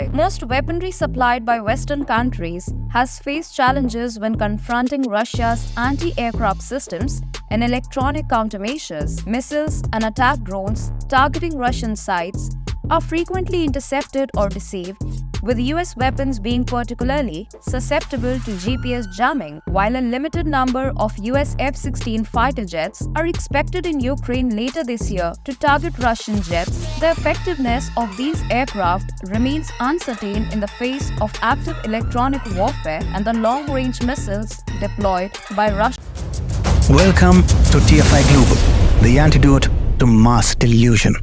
Most weaponry supplied by Western countries has faced challenges when confronting Russia's anti-aircraft systems and electronic countermeasures. Missiles and attack drones targeting Russian sites are frequently intercepted or deceived, with US weapons being particularly susceptible to GPS jamming. While a limited number of US F-16 fighter jets are expected in Ukraine later this year to target Russian jets, the effectiveness of these aircraft remains uncertain in the face of active electronic warfare and the long-range missiles deployed by Russia. Welcome to TFI Global, the antidote to mass delusion.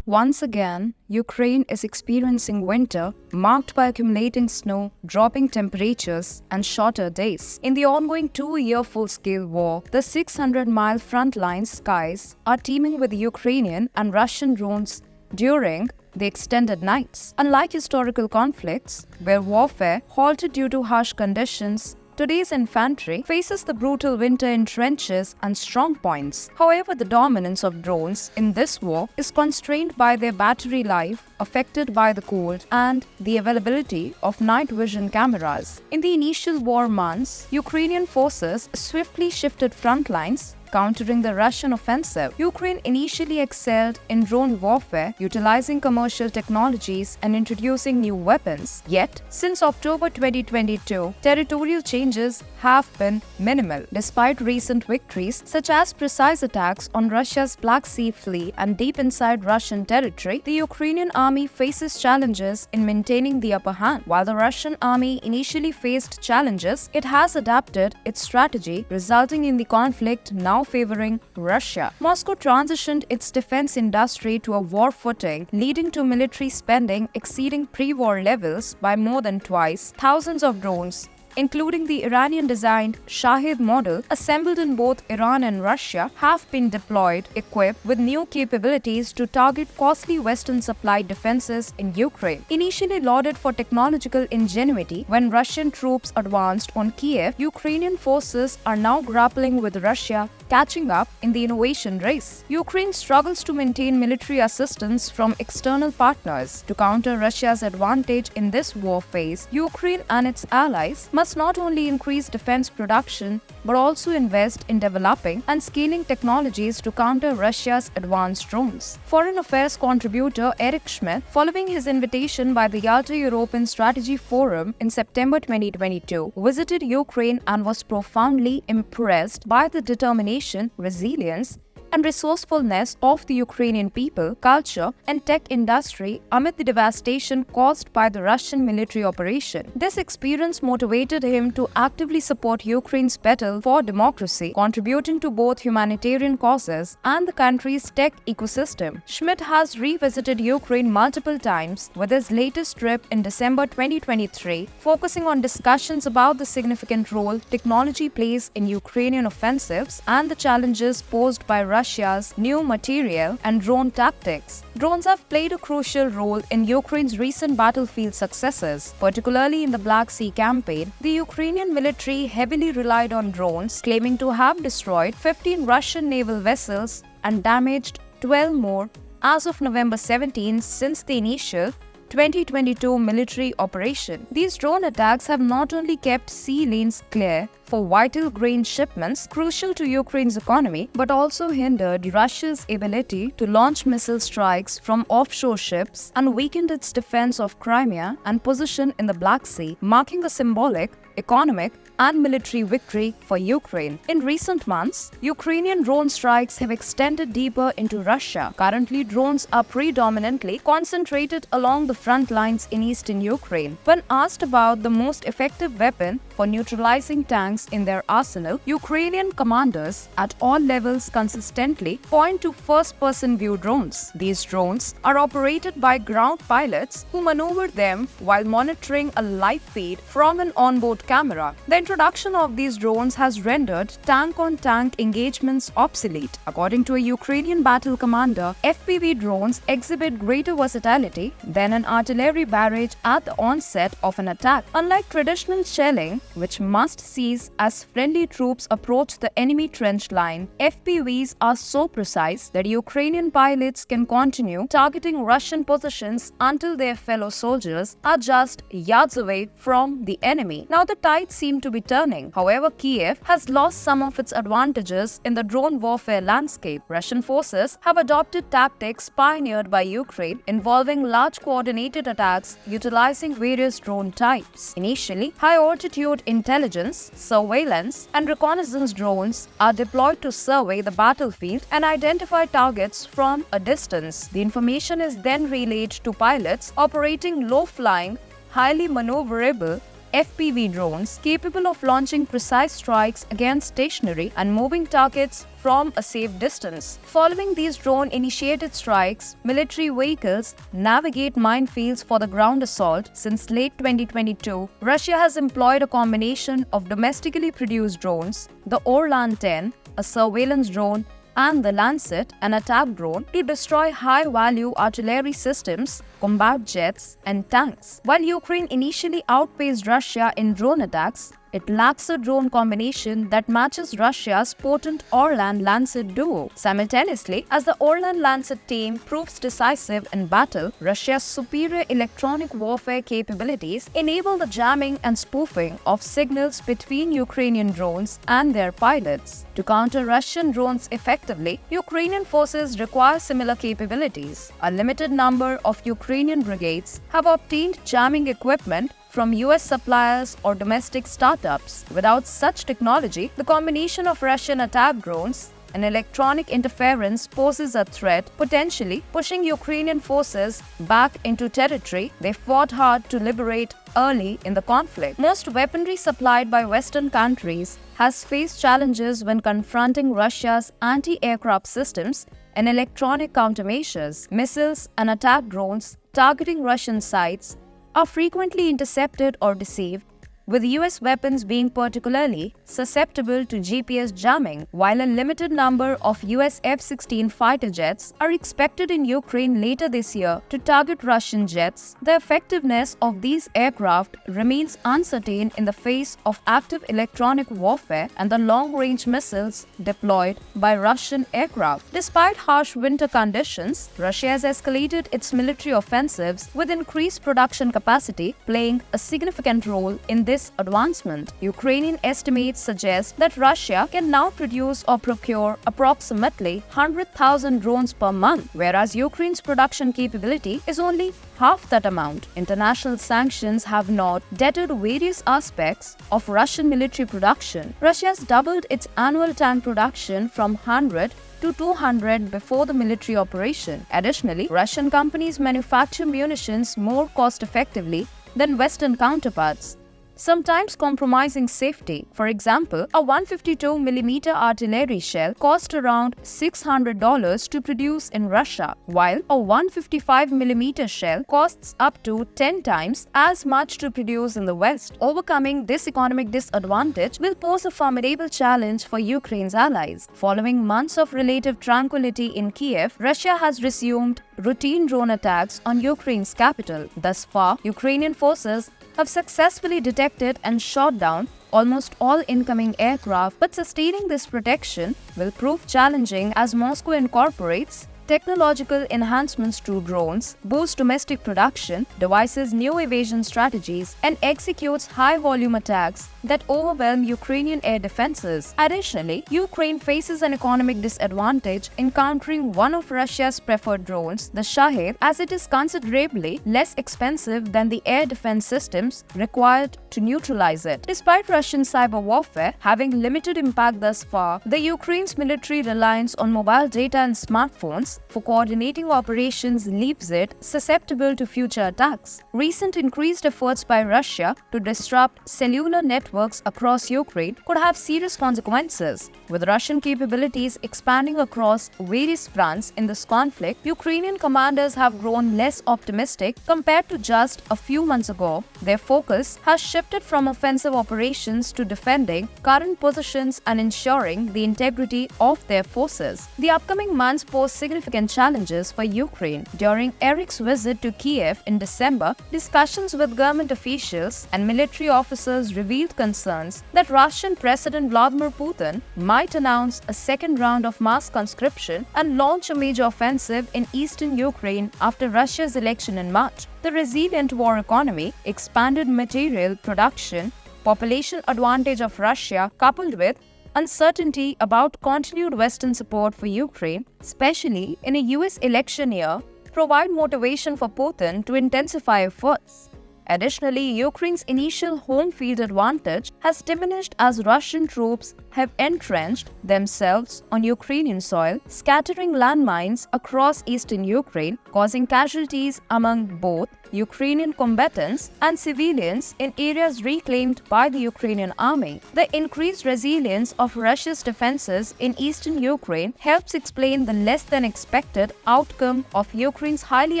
Once again, Ukraine is experiencing winter marked by accumulating snow, dropping temperatures, and shorter days. In the ongoing 2-year full-scale war, the 600-mile frontline skies are teeming with Ukrainian and Russian drones during the extended nights. Unlike historical conflicts, where warfare halted due to harsh conditions, today's infantry faces the brutal winter in trenches and strong points. However, the dominance of drones in this war is constrained by their battery life, affected by the cold, and the availability of night vision cameras. In the initial war months, Ukrainian forces swiftly shifted front lines, countering the Russian offensive. Ukraine initially excelled in drone warfare, utilizing commercial technologies and introducing new weapons. Yet, since October 2022, territorial changes have been minimal. Despite recent victories, such as precise attacks on Russia's Black Sea Fleet and deep inside Russian territory, the Ukrainian army faces challenges in maintaining the upper hand. While the Russian army initially faced challenges, it has adapted its strategy, resulting in the conflict now favoring Russia. Moscow transitioned its defense industry to a war footing, leading to military spending exceeding pre-war levels by more than twice. Thousands of drones, including the Iranian-designed Shahid model, assembled in both Iran and Russia, have been deployed, equipped with new capabilities to target costly Western-supplied defenses in Ukraine. Initially lauded for technological ingenuity, when Russian troops advanced on Kiev, Ukrainian forces are now grappling with Russia catching up in the innovation race. Ukraine struggles to maintain military assistance from external partners. To counter Russia's advantage in this war phase, Ukraine and its allies must not only increase defense production but also invest in developing and scaling technologies to counter Russia's advanced drones. Foreign Affairs contributor Eric Schmidt, following his invitation by the Yalta European Strategy Forum in September 2022, visited Ukraine and was profoundly impressed by the determination, resilience, and resourcefulness of the Ukrainian people, culture, and tech industry amid the devastation caused by the Russian military operation. This experience motivated him to actively support Ukraine's battle for democracy, contributing to both humanitarian causes and the country's tech ecosystem. Schmidt has revisited Ukraine multiple times, with his latest trip in December 2023 focusing on discussions about the significant role technology plays in Ukrainian offensives and the challenges posed by Russia's new material and drone tactics. Drones have played a crucial role in Ukraine's recent battlefield successes, particularly in the Black Sea campaign. The Ukrainian military heavily relied on drones, claiming to have destroyed 15 Russian naval vessels and damaged 12 more as of November 17 since the initial 2022 military operation. These drone attacks have not only kept sea lanes clear for vital grain shipments crucial to Ukraine's economy, but also hindered Russia's ability to launch missile strikes from offshore ships and weakened its defense of Crimea and position in the Black Sea, marking a symbolic, economic, and military victory for Ukraine. In recent months, Ukrainian drone strikes have extended deeper into Russia. Currently, drones are predominantly concentrated along the front lines in eastern Ukraine. When asked about the most effective weapon for neutralizing tanks in their arsenal, Ukrainian commanders at all levels consistently point to first-person view drones. These drones are operated by ground pilots who maneuver them while monitoring a live feed from an onboard camera. The introduction of these drones has rendered tank-on-tank engagements obsolete. According to a Ukrainian battle commander, FPV drones exhibit greater versatility than an artillery barrage at the onset of an attack. Unlike traditional shelling, which must cease as friendly troops approach the enemy trench line. FPVs are so precise that Ukrainian pilots can continue targeting Russian positions until their fellow soldiers are just yards away from the enemy. Now the tides seem to be turning. However, Kiev has lost some of its advantages in the drone warfare landscape. Russian forces have adopted tactics pioneered by Ukraine involving large coordinated attacks utilizing various drone types. Initially, high-altitude intelligence, surveillance, and reconnaissance drones are deployed to survey the battlefield and identify targets from a distance. The information is then relayed to pilots operating low-flying, highly maneuverable FPV drones capable of launching precise strikes against stationary and moving targets from a safe distance. Following these drone-initiated strikes, military vehicles navigate minefields for the ground assault. Since late 2022, Russia has employed a combination of domestically produced drones, the Orlan-10, a surveillance drone, and the Lancet, an attack drone, to destroy high-value artillery systems, combat jets, and tanks. While Ukraine initially outpaced Russia in drone attacks, it lacks a drone combination that matches Russia's potent Orlan-Lancet duo. Simultaneously, as the Orlan-Lancet team proves decisive in battle, Russia's superior electronic warfare capabilities enable the jamming and spoofing of signals between Ukrainian drones and their pilots. To counter Russian drones effectively, Ukrainian forces require similar capabilities. A limited number of Ukrainian brigades have obtained jamming equipment from US suppliers or domestic startups. Without such technology, the combination of Russian attack drones and electronic interference poses a threat, potentially pushing Ukrainian forces back into territory they fought hard to liberate early in the conflict. Most weaponry supplied by Western countries has faced challenges when confronting Russia's anti-aircraft systems and electronic countermeasures. Missiles and attack drones targeting Russian sites are frequently intercepted or deceived, with US weapons being particularly susceptible to GPS jamming. While a limited number of US F-16 fighter jets are expected in Ukraine later this year to target Russian jets, the effectiveness of these aircraft remains uncertain in the face of active electronic warfare and the long-range missiles deployed by Russian aircraft. Despite harsh winter conditions, Russia has escalated its military offensives, with increased production capacity playing a significant role in this advancement. Ukrainian estimates suggest that Russia can now produce or procure approximately 100,000 drones per month, whereas Ukraine's production capability is only half that amount. International sanctions have not deterred various aspects of Russian military production. Russia has doubled its annual tank production from 100 to 200 before the military operation. Additionally, Russian companies manufacture munitions more cost-effectively than Western counterparts, sometimes compromising safety. For example, a 152mm artillery shell costs around $600 to produce in Russia, while a 155mm shell costs up to 10 times as much to produce in the West. Overcoming this economic disadvantage will pose a formidable challenge for Ukraine's allies. Following months of relative tranquility in Kiev, Russia has resumed routine drone attacks on Ukraine's capital. Thus far, Ukrainian forces have successfully detected and shot down almost all incoming aircraft, but sustaining this protection will prove challenging as Moscow incorporates technological enhancements to drones, boosts domestic production, devises new evasion strategies, and executes high-volume attacks that overwhelm Ukrainian air defenses. Additionally, Ukraine faces an economic disadvantage in countering one of Russia's preferred drones, the Shahed, as it is considerably less expensive than the air defense systems required to neutralize it. Despite Russian cyber warfare having limited impact thus far, the Ukraine's military reliance on mobile data and smartphones for coordinating operations leaves it susceptible to future attacks. Recent increased efforts by Russia to disrupt cellular networks across Ukraine could have serious consequences. With Russian capabilities expanding across various fronts in this conflict, Ukrainian commanders have grown less optimistic compared to just a few months ago. Their focus has shifted from offensive operations to defending current positions and ensuring the integrity of their forces. The upcoming months pose significant significant challenges for Ukraine. During Eric's visit to Kiev in December, discussions with government officials and military officers revealed concerns that Russian President Vladimir Putin might announce a second round of mass conscription and launch a major offensive in eastern Ukraine after Russia's election in March. The resilient war economy, expanded material production, population advantage of Russia, coupled with uncertainty about continued Western support for Ukraine, especially in a US election year, provide motivation for Putin to intensify efforts. Additionally, Ukraine's initial home field advantage has diminished as Russian troops have entrenched themselves on Ukrainian soil, scattering landmines across eastern Ukraine, causing casualties among both Ukrainian combatants and civilians in areas reclaimed by the Ukrainian army. The increased resilience of Russia's defenses in eastern Ukraine helps explain the less-than-expected outcome of Ukraine's highly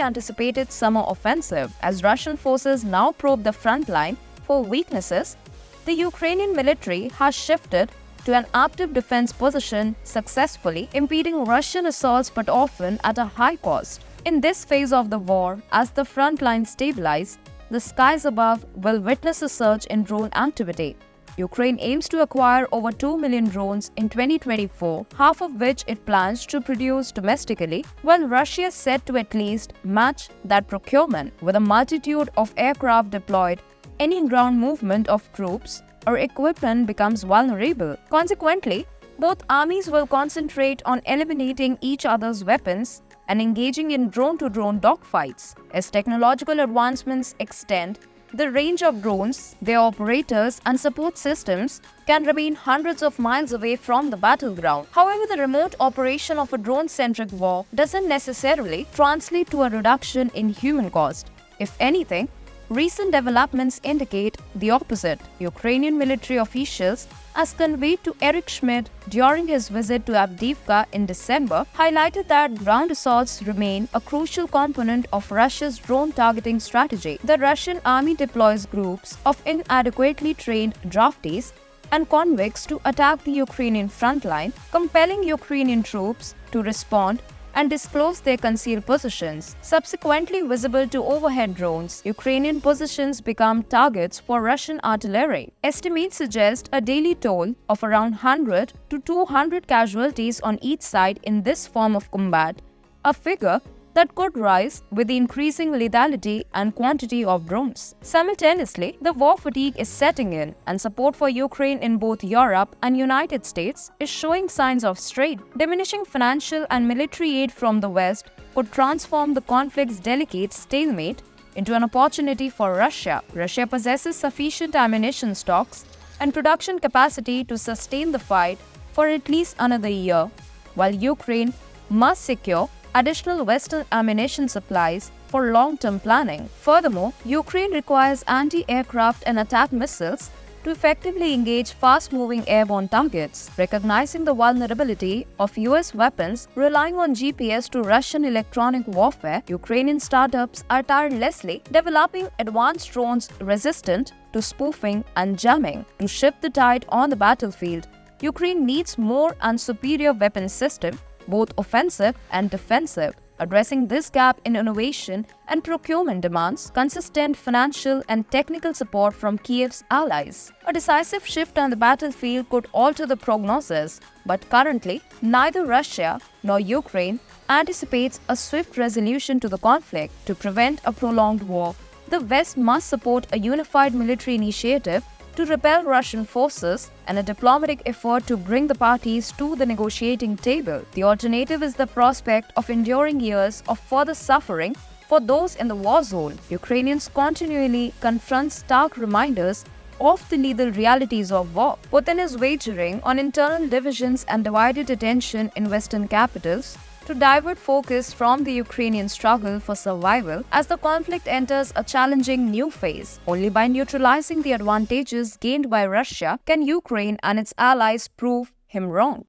anticipated summer offensive. As Russian forces now probe the front line for weaknesses, the Ukrainian military has shifted to an active defense position, successfully impeding Russian assaults but often at a high cost. In this phase of the war, as the front lines stabilize, the skies above will witness a surge in drone activity. Ukraine aims to acquire over 2 million drones in 2024, half of which it plans to produce domestically, while Russia is set to at least match that procurement. With a multitude of aircraft deployed, any ground movement of troops or equipment becomes vulnerable. Consequently, both armies will concentrate on eliminating each other's weapons and engaging in drone-to-drone dogfights. As technological advancements extend, the range of drones, their operators, and support systems can remain hundreds of miles away from the battleground. However, the remote operation of a drone-centric war doesn't necessarily translate to a reduction in human cost. If anything, recent developments indicate the opposite. Ukrainian military officials, as conveyed to Eric Schmidt during his visit to Avdiivka in December, highlighted that ground assaults remain a crucial component of Russia's drone targeting strategy. The Russian army deploys groups of inadequately trained draftees and convicts to attack the Ukrainian front line, compelling Ukrainian troops to respond and disclose their concealed positions. Subsequently visible to overhead drones, Ukrainian positions become targets for Russian artillery. Estimates suggest a daily toll of around 100 to 200 casualties on each side in this form of combat, a figure that could rise with the increasing lethality and quantity of drones. Simultaneously, the war fatigue is setting in, and support for Ukraine in both Europe and United States is showing signs of strain. Diminishing financial and military aid from the West could transform the conflict's delicate stalemate into an opportunity for Russia. Russia possesses sufficient ammunition stocks and production capacity to sustain the fight for at least another year, while Ukraine must secure additional Western ammunition supplies for long-term planning. Furthermore, Ukraine requires anti-aircraft and attack missiles to effectively engage fast-moving airborne targets. Recognizing the vulnerability of US weapons relying on GPS to Russian electronic warfare, Ukrainian startups are tirelessly developing advanced drones resistant to spoofing and jamming. To shift the tide on the battlefield, Ukraine needs more and superior weapon systems, both offensive and defensive. Addressing this gap in innovation and procurement demands consistent financial and technical support from Kiev's allies. A decisive shift on the battlefield could alter the prognosis, but currently, neither Russia nor Ukraine anticipates a swift resolution to the conflict. To prevent a prolonged war, the West must support a unified military initiative to repel Russian forces and a diplomatic effort to bring the parties to the negotiating table. The alternative is the prospect of enduring years of further suffering for those in the war zone. Ukrainians continually confront stark reminders of the lethal realities of war. Putin is wagering on internal divisions and divided attention in Western capitals to divert focus from the Ukrainian struggle for survival as the conflict enters a challenging new phase. Only by neutralizing the advantages gained by Russia can Ukraine and its allies prove him wrong.